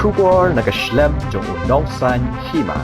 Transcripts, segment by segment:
Shubor nakaslem jong udongsan hima.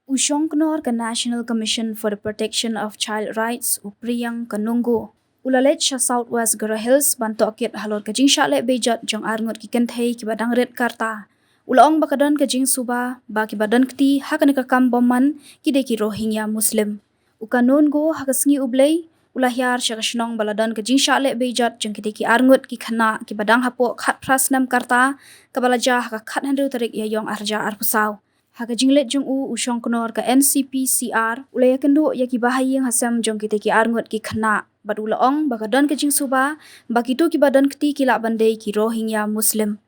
Ushongknor ka National Commission for the Protection of Child Rights upriyang kanunggo. Ulalet sa Southwest Garo Hills bantokit halor kajing syale bejat jong arngot kikenthei kibadang red karta. Ulaong bakadan kajing suba ba kibadan kti hakan kakam boman kide ki Rohingya Muslim. Ukanunggo hakasngi ublay ulahyar sya kasnong baladan kajing syale bejat jong kide ki arngot ki khana kibadang hapo khat prasnam karta kabalaja hakakat handu tarik yayong arja arpusaw. Haka jinglet jong Ushongknor ka NCPCR ulaya kendo ya ki bahayeng hasam jong kite ki arngot ki khana bad ulaong bakadan ka jing suba bakitu ki badan kti ki la bandai ki Rohingya Muslim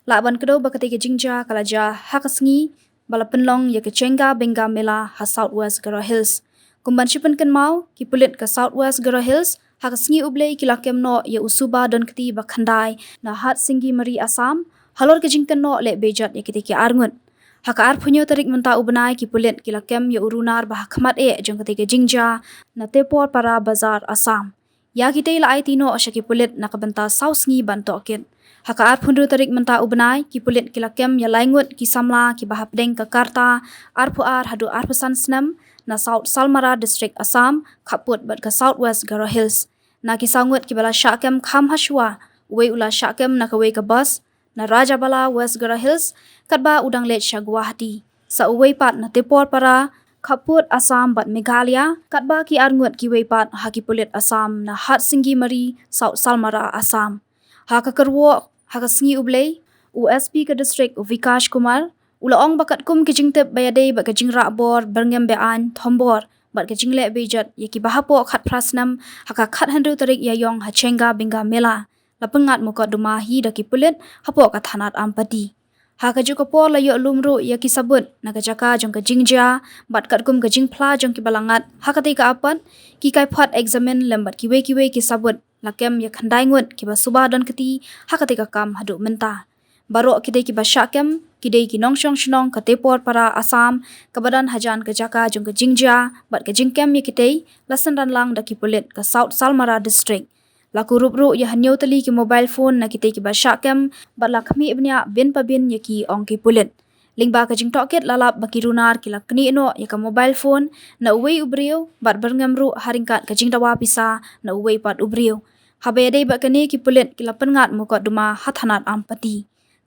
laban kedo bakate ki jingja kalaja hakasngi bala penlong ya ke chenga benga mela ha Southwest Garo Hills kumban shipen kan mau ki pulit ka Southwest Garo Hills hakasngi ublei ki lakem no ya usuba dan kti bakhandai na hat singgi mari Assam halor ka jingkan no le bejat ya kite ki arngot haka ar punyo tarik menta ubenai ki pulit ki lakem ya urunar bah khmat jong ketika jingja na tepor para bazar Assam ya kita ila ai tino asya ki pulit na kabenta sausngi bantokit haka ar punru tarik menta ubenai ki pulit ki lakem ya laingut ki samla ki bahap deng ka karta ar pu ar hadu ar pesan snam na South Salmara district Assam khaput bat ka Southwest Garo Hills na ki sangut ki bala syakem kham hashwa we ula syakem na ka we ka bus na Raja Bala West Garo Hills katba udang let sya Guwahati sa uway pat na tepor para khaput Assam bat Meghalaya katba ki arngut ki weipat haki pulit Assam na hat singgi mari South Salmara Assam haka kerwo haka sngi ublay USP ka district Vikash Kumar ulaong bakat kum kijingtep bayadei bat kajing rakbor berngem bean thombor bat kajing le bejat yaki bahapo khat prasnam haka khat handu tarik yayong hachenga benga mela lapengat muka dumahi daki pulit hapo ka thanat ampati haka juga por layo lumru yaki sabut naga jaka jong ka jingja bat kat kum ka jingpla jong ki balangat haka te ka apat ki kai phat examine lembat ki we ki sabut lakem ya khandai ngut ki ba suba don keti haka te ka kam hadu menta baro ki de ki ba syakem ki de ki nongshong shnong ka tepor para Assam kabadan hajan ka jaka jong ka jingja bat ka jingkem ya ki te lasan ranlang daki pulit ka South Salmara district laku rubru ya hanyo tali ki mobile phone na kite ki ba syakem bat lakmi ibnya bin pabin ya ki ong ki pulit lingba ka jing toket lalap baki runar ki lakni no ya ka mobile phone na uwei ubriu bat berngamru haringkat ka jing dawa pisa na uwei pat ubriu habe dei ba kani ki pulit ki lapen ngat muka duma hathanat ampati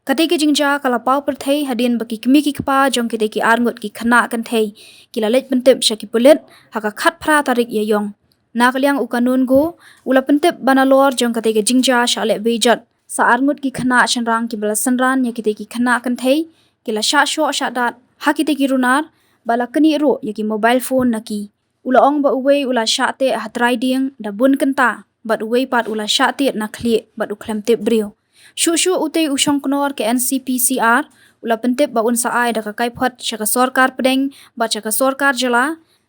kate ki jingja kala pau perthei hadin baki kmi ki kpa jong kite ki arngut ki khana kan thei ki lalet pentep sya ki pulit haka khat phra tarik ya yong nakaliang ukanun go ula pentep banalor jong kate ke jingja shale bejat sa arngut ki khana shanrang ki balasanran ya kite ki khana kan thei kila sha sho sha dat ha kite ki runar balakani ro ya ki mobile phone naki ula ong ba uwei ula sha te hatrai ding da bun kenta bat uwei pat ula sha te na khli bat uklem te brio shu utei Ushongknor ke NCPCR ula pentep ba un sa ai da ka kai phat sha ka sarkar pedeng ba cha ka sarkar jala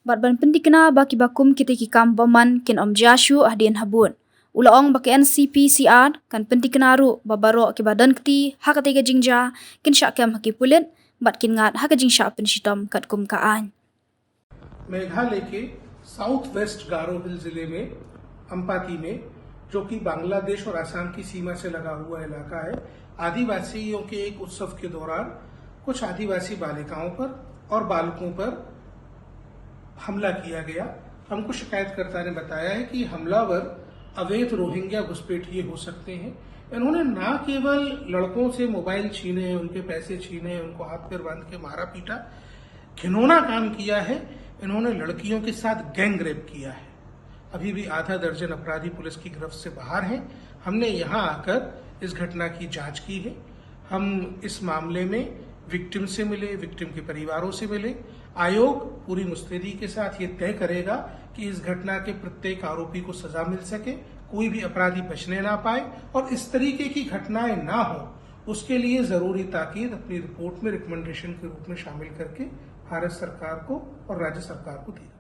bat ban pentikna baki bakum kite ki kam baman kin om jashu ahdien habun ulaong baki NCPCR kan pentikna ru babaro ki badan kti hakate ga jingja kin syakem haki pulit bat kin ngat haka jingsha penshitom kat kum kaan Meghalaya के south west गारो हिल जिले में अम्पाती में जो कि बांग्लादेश और असम की सीमा से लगा हुआ इलाका है आदिवासियों के एक उत्सव के दौरान कुछ आदिवासी बालिकाओं पर और बालकों पर हमला किया गया हमको शिकायतकर्ता ने बताया है कि हमलावर अवैध रोहिंग्या घुसपैठिए हो सकते हैं इन्होंने न केवल लड़कों से मोबाइल छीने उनके पैसे छीने उनको हाथ पैर बांध के मारा पीटा घिनौना काम किया है इन्होंने लड़कियों के साथ गैंग रेप किया है अभी भी आधा दर्जन अपराधी पुलिस की गिरफ्त से बाहर हैं हमने यहां आकर इस घटना की जांच की है हम इस मामले में विक्टिम से मिले विक्टिम के परिवारों से मिले आयोग पूरी मुस्तैदी के साथ ये तय करेगा कि इस घटना के प्रत्येक आरोपी को सजा मिल सके कोई भी अपराधी बचने ना पाए और इस तरीके की घटनाएं ना हो उसके लिए जरूरी ताकीद अपनी रिपोर्ट में रिकमेंडेशन के रूप में शामिल करके भारत सरकार को और राज्य सरकार को दी